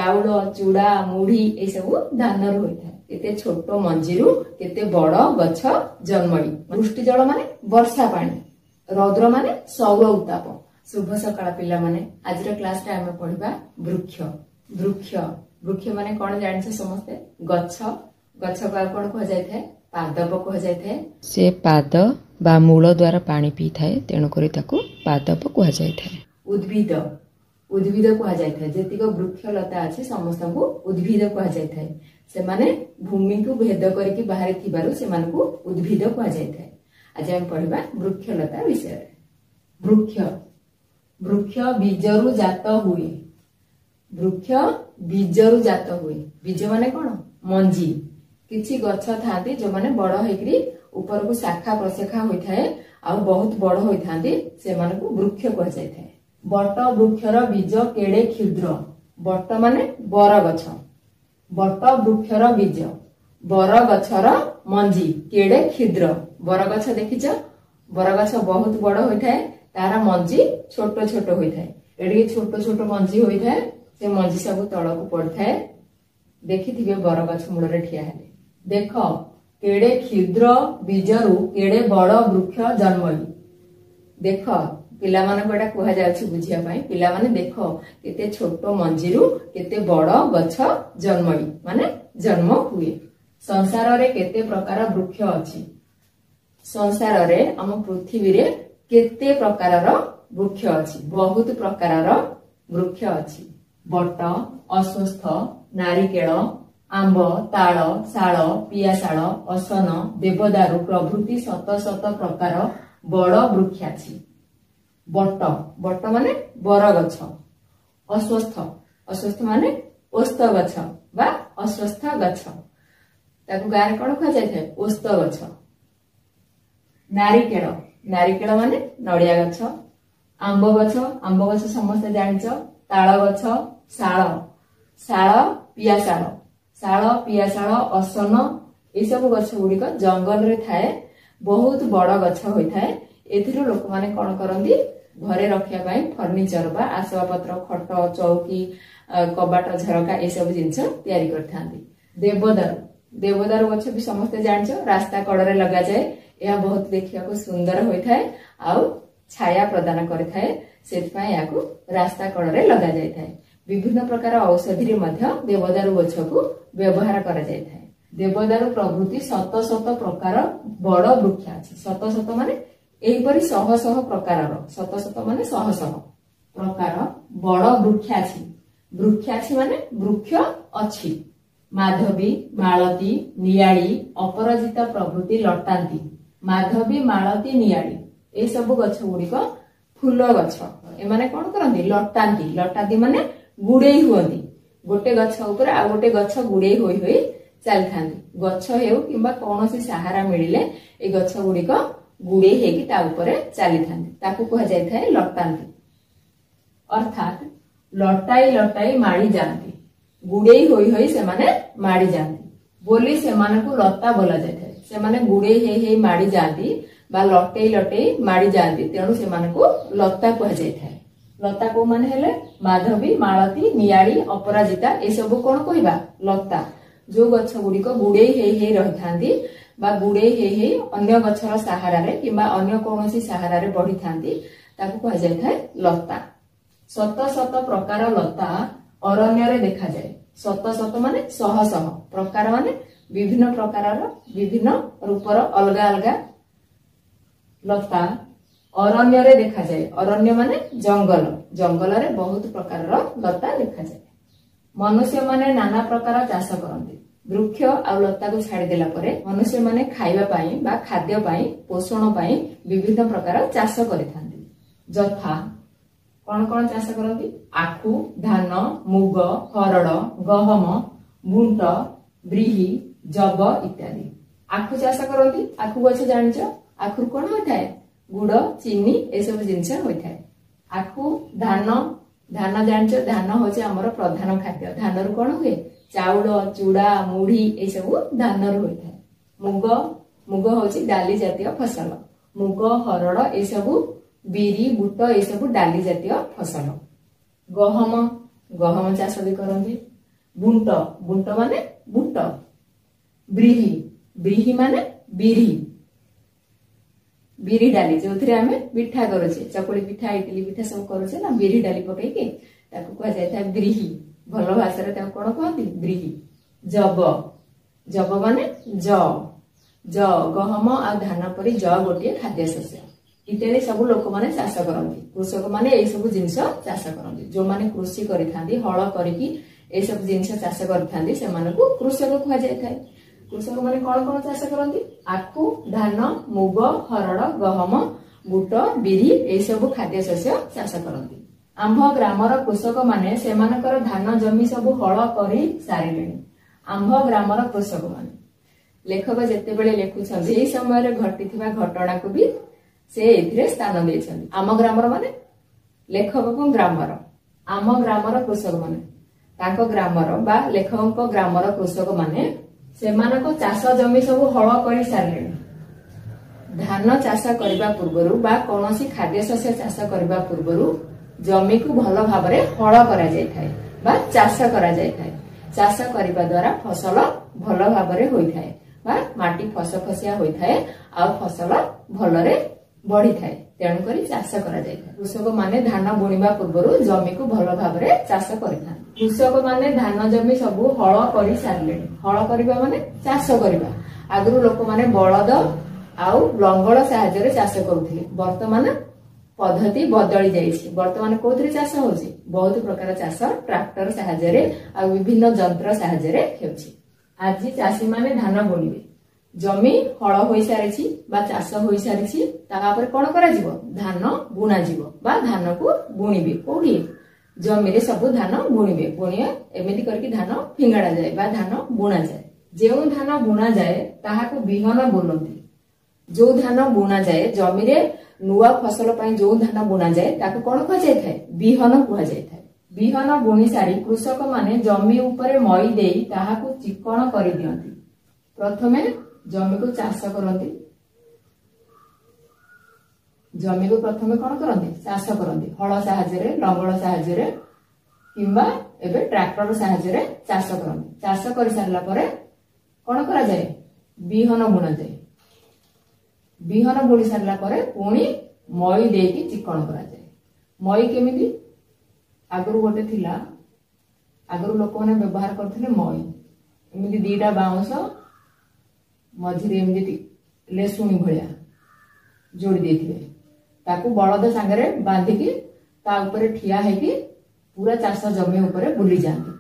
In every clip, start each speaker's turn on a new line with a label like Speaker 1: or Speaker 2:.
Speaker 1: चाउल चूड़ा मुढ़ी ये सब धान रु होता है। केते छोट मंजी केते बड़ गछ जन्मड़ी। वृष्टि जल माने वर्षा पानी, रौद्र माने सौर उत्ताप। शुभ सकाळ पिला माने आज क्लास रे आमे पढिबा वृक्ष। वृक्ष वृक्ष माने कोन जानिछ समस्ते? गछ। गछ का कोन कह जाय थाए? पादप कह जाय थाए।
Speaker 2: से पाद बा मूल द्वारा पानी पी थाए, तेणु करी ताको पादप कह जाय थाए।
Speaker 1: उद्भिद उद्भिद कह जाय थाए। जेतिक वृक्ष लता अछि समस्त को उद्भिद कह जाय थाए। से माने भूमि को भेद करके बाहर थिबारु से माने को उद्भिद कह जाय थाए। आज हम पढिबा वृक्ष लता विषय। वृक्ष वृक्ष बीजरु जात हुए। वृक्ष बीजरु जात हुए। बीज माने कोन? मंजी। किछि गछ थांती जो माने बड़ हेकरी ऊपर को शाखा प्रशाखा होई थाए आ बहुत बड़ होई थांती, से माने को वृक्ष कह जाय थाए। बट वृक्षर बीज केड़े क्षुद्र। बट माने बर गछ। बट वृक्षर बीज बर गछर मंजी केड़े क्षुद्र। बर गछ देखिछ? बर गछ बहुत बड़ होई थाए, तारा मंजी छोट छोट होई थाए। एडी छोट छोट मंजी होई थाए, से मंजी सब तळकु पड़ थाए। देखिथिबे बर गछ मूल रे ठिया हेले। देख केड़े क्षुद्र बीजरु केड़े बड़ वृक्ष जन्मई। देख पिला माने कोटा कुहा जाउछि बुझिया पई। पिला माने देखो केते छोट मंजीरु केते बड़ गछ जन्मई माने जन्म हुए। संसार रे केते प्रकार वृक्ष अछि। संसार रे हम पृथ्वी रे केते प्रकारर वृक्ष अछि। बहुत प्रकारर वृक्ष अछि। बट, अश्वत्थ, नारिकेल, आंब, ताल, शाल, पियाशाल, असन, देवदारू प्रभृति शत शत प्रकार बड़ वृक्ष अछि। बट बट माने बर गछ। अश्वत्थ अश्वत्थ माने ओस्त गछ बा अश्वत्थ गछ। ताकू गारे कोन कह जाय थाए? ओस्त गछ। नारिकेल नारिकेल माने नडिया गछ। आंब गछ समस्त जानिछ। ताल गछ, शाल शाल पियाशाल, शाल पियाशाल, असन ए सब गछ गुड़िक जंगल रे थाए। बहुत बड़ गछ होई थाए। एथिरो लोक माने कोन करंदी? घरे रखिया पई फर्निचर बा आसबाब पत्र, खट, चौकी, कबाट, झरका ए सब जिंस तयारी करथांती। देवदारू देवदारू गछ भी समस्त जानिछ। रास्ता कड़रे लगा जाए। यह बहुत देखिया को सुंदर होई थाए आउ छाया प्रदान करि थाए। सेतपय याकू रास्ता कड़रे लगा जाय थाए। विभिन्न प्रकार औषधि रे मध्य देवदारू गछ को व्यवहार करा जाय थाए। देवदारू प्रभृति शत शत प्रकार बड़ वृक्ष अछि। शत शत माने एही परि शह शह प्रकारर। शत शत माने शह शह प्रकार बड़ वृक्ष अछि। वृक्ष अछि माने वृक्ष अछि। माधवी, मालती, नियाळी, अपराजिता प्रभृति लटांती। माधवी, मालती, नियाळी ए सब गछ गुड़िक फूल गछ। ए माने कोन करंती? लटांती। लटांती माने गुड़ेई हुअंती। गोटे गछ ऊपर आ गोटे गछ गुड़ेई होई होई चली थांती। गछ हेउ किबा कोनोसी सहारा मिलिले ए गछ गुड़िक गुड़ेई हेकी ता ऊपर चली थांती। ताकू कह जाय थाए लटांती। अर्थात लटाई लटाई माड़ी जांती। गुड़ेई होई होई से माने माड़ी जांती बोली से माने को लता बोला जाय थाए। से माने गुड़ेई हेई हेई माड़ी जांती बा लटेई लटेई माड़ी जांती, तेणु से माने को लता कह जाय थाए। लता को माने हेले माधवी, मालती, नियाळी, अपराजिता ए सब कोन कहबा? लता। जो गछ गुड़िक गुड़ेई हेई हेई रहि थांती बा गुड़ेई हेई हेई अन्य गछर सहारा रे किबा अन्य कोनोसी सहारा रे बढ़ी थांती, ताकू कह जाय थाए लता। शत शत प्रकार लता अरण्य रे देखा जाए। शत शत माने शह शह प्रकार माने विभिन्न प्रकारर विभिन्न रूपर अलगा अलगा लता अरण्य रे देखा जाए। अरण्य माने जंगल। जंगल रे बहुत प्रकारर लता देखा जाए। मनुष्य माने नाना प्रकार चाष करନ୍ତି। वृक्ष आ लता को छाड़ी देला परे मनुष्य माने खाइबा पाई बा खाद्य पाई पोषण पाई विभिन्न प्रकार चाष करिथांती। जथा कोन कोन चाष करନ୍ତି? आखु, धान, मुग, हरड़, गहम, बुंट, ब्रीही, जब इत्यादि। आखु चाष करନ୍ତି। आखु गछ जानिछ? आखु कोन होय थाए? गुड़, चीनी ए सब जिंस होय थाए। आखु, धान धान जानिछ? धान होचे हमर प्रधान खाद्य। धान रु कोन होय? चाउल, चूड़ा, मुढ़ी ए सब धान रु होय थाए। मुग मुग होची डाली जातीय फसल। मुग, हरड़ ए सब बिरी, बुट ए सब डाली जातीय फसल। गहम गहम चाष भी करନ୍ତି। बुंट बुंट माने बुट ब्रीही ब्रीही माने बिरी बिरी डाली जो आम पिठा करुचे चकुली पिठा इडली पिठा सब करुचे ना बिरी डाली पकईके कह जाए ब्रीही भल भाषा कौन कहती ब्रीही जब जब माने ज गहम आ धान परी ज गोटे खाद्य शस्य इत्यादि सब लोक मैंने चाष करती कृषक मैंने यही सब जिनस चाष करती जो मैंने कृषि करी हल करी सब जिनस चाष करी कृषक कह जाए कृषक मैंने कौन कौन चाष करती आखु धान मुग हरड़ गहम बुट बिरी यही सब खाद्य शस्य चाष करती आंभ ग्रामर कृषक माने सेमानकर धान जमी सब हल करी सारे आंभ ग्रामर कृषक माने लेखक जेतेबेले लेखुछन्ति एही समय घटिथिबा घटना को भी से एथिरे स्थान देछन्ति आम ग्रामर माने लेखक को ग्रामर आम ग्रामर कृषक माने ताको ग्रामर बा लेखक ग्रामर कृषक माने सेमानको चाष जमी सब हल करी सारे धान चाष करबा पूर्वरु बा कोनोसी खाद्य शस्य चाष करबा पूर्वरु जमी को भल भाबरे हल करा जाय थाए बा चाष करा जाय थाए चाष करबा द्वारा फसल भल भाबरे होई थाए बा माटी फसफसिया होई थाए आ फसल भलरे बढ़ी थाए तेणु करी चाष करा जाय थाए कृषक माने धान बुणिबा पूर्वरु जमी को भल भाबरे चाष करिथान कृषक माने धान जमी सब हल करी सारले हल करबा माने चाष करबा आगरु लोक माने बळद आउ लंगल सहायता रे चाष करूथिले वर्तमान पद्धति बदली जाइछि वर्तमान कोथरे चाष होछि बहुत प्रकार चाष ट्रैक्टर सहायता रे आ विभिन्न यंत्र सहायता रे हेउछि आज चाषी माने धान बुणिबे जमी हल होई सारिछि बा चाष होई सारिछि ताहा पर कोन करा जिवो धान बुणा जिवो बा धान को बुणिबे कोठी जमी रे सब धान बुणिबे बुणिया एमिति करके धान फिंगाडा जाय बा धान बुणा जाय जेउ धान बुणा जाय ताहा को बिहन बोलंती जो धान बुणा जाए जमी रे नुआ फसल पई जो धान बुणा जाए ताको कोन कह जाय थाए बिहन कह जाय थाए बिहन बुणी सारी कृषक माने जमी उपरे मई देई ताहा को चिकण करि दियंती प्रथमे जमी को चाष करंती जमी को प्रथमे कोन करंती चाष करंती हल सहायता रे लंगल सहायता रे किंबा एबे ट्रैक्टर सहायता रे चाष करंती चाष करि सारला परे कोन करा जाय बिहन बुणा जाय बिहन बुणी सारला परे पुणी मई देकी चिकण करा जाय मई केमिति आगरु गोटे थिला आगरु लोक माने व्यवहार करथिले मई एमिति दीटा बाउंस मझिरे एमिति लेसुनी भलिया जोड़ी देथिले ताकू बळद सांगरे बांधिकी ता ऊपर ठिया हेकी पूरा चाष जमी ऊपर बुली जांती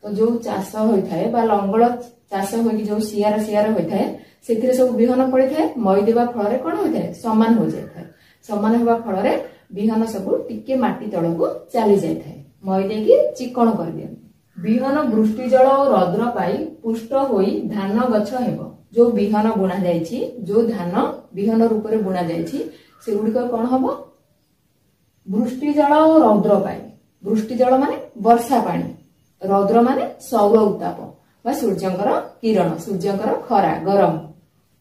Speaker 1: तो जो चाष होई थाए बा लंगल चाष होई जो सियार सियार होई थाए सेथिरे सब बिहन पड़ी थाए मई देबा फल रे कोन होई थाए समान हो जाय थाए समान होबा फल रे बिहन सब टिके माटी तळको चली जाय थाए मई देकी चिकण कर दियन बिहन वृष्टि जल और रौद्र पाई पुष्ट होई धान गछ हेबो जो बिहन बुणा जायछि जो धान बिहन रूप रे बुणा जायछि से गुडिक कोन हबो वृष्टि जल और रौद्र पाई वृष्टि जल माने वर्षा पानी रौद्र माने सौर उत्ताप बा सूर्यंकर किरण सूर्यंकर खरा गरम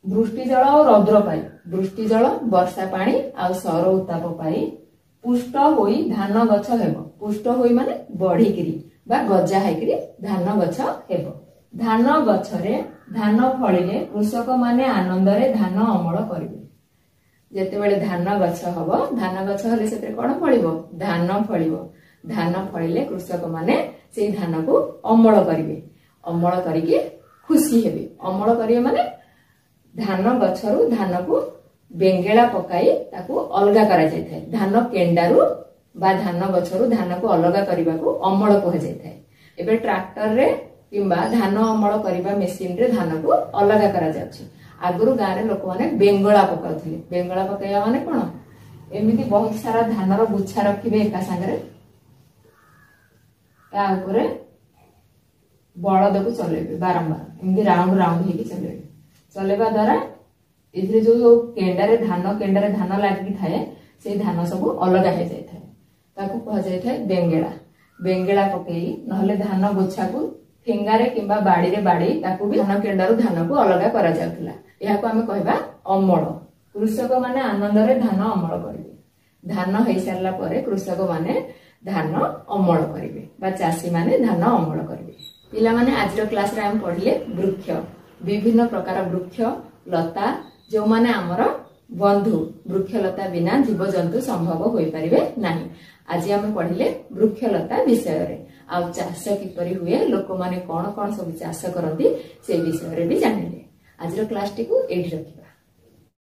Speaker 1: वृष्टि जल और रौद्र पाई वृष्टि जल वर्षा पानी आ सौर उत्ताप पाई पुष्ट होई धान गछ हेबो पुष्ट होई माने बढ़िकिरी बा गजा हेकिरी धान गछ हेबो धान गछरे धान फळिले कृषक माने आनंद रे धान अमल करिवे जेते बेले धान गछ हबो धान गछ हले सेते कोन फळिबो धान फळिबो धान फळिले कृषक माने से धान को अमल करिवे अमल करिके खुशी हेबे अमल करिवे माने धान गछरु धान को बेंगेला पकाई ताकू अलगा करा जाय थाए धान केंडारु बा धान गछरु धान को अलगा करबा को अमल कह जाय थाए एबे ट्रैक्टर रे किंबा धान अमल करबा मशीन रे धान को अलगा करा जाछि आगरु गारे लोक माने बेंगला पकाउथिले बेंगला पकाया माने कोन एमिति बहुत सारा धान रो गुच्छा रखिबे एका संगरे ता ऊपर बळद को चलेबे बारंबार एमिति राउंड राउंड हेकी चलेबे चलेबा द्वारा इधरे जो केंडारे धान लागी थाए से धान सब अलगा हो जाय थाए ताकू कह जाय थाए बेंगेला बेंगेला पकेई नहले धान गोछा को ठेंगारे किंबा बाड़ी रे बाड़ी ताकू भी धान केंडारू धान को अलगा करा जाउथला एहा को हमें कहबा अमल कृषक माने आनंद रे धान अमल करिवे धान हेई सारला परे कृषक माने धान अमल करिवे बा चासी माने धान अमल करिवे ପିଲାମାନେ ଆଜିର କ୍ଲାସରେ ଆମେ ପଢିଲେ ବୃକ୍ଷ, ବିଭିନ୍ନ ପ୍ରକାର ବୃକ୍ଷ ଲତା ଯେଉଁମାନେ ଆମର ବନ୍ଧୁ, ବୃକ୍ଷଲତା ବିନା ଜୀବଜନ୍ତୁ ସମ୍ଭବ ହୋଇପାରିବେ ନାହିଁ। ଆଜି ଆମେ ପଢିଲେ ବୃକ୍ଷଲତା ବିଷୟରେ। ଆଉ ଚାଷ କିପରି ହୁଏ, ଲୋକମାନେ କଣ କଣ ସବୁ ଚାଷ କରନ୍ତି ସେ ବିଷୟରେ ବି ଜାଣିଲେ। ଆଜିର କ୍ଲାସଟିକୁ ଏଇଠି ରଖିବା।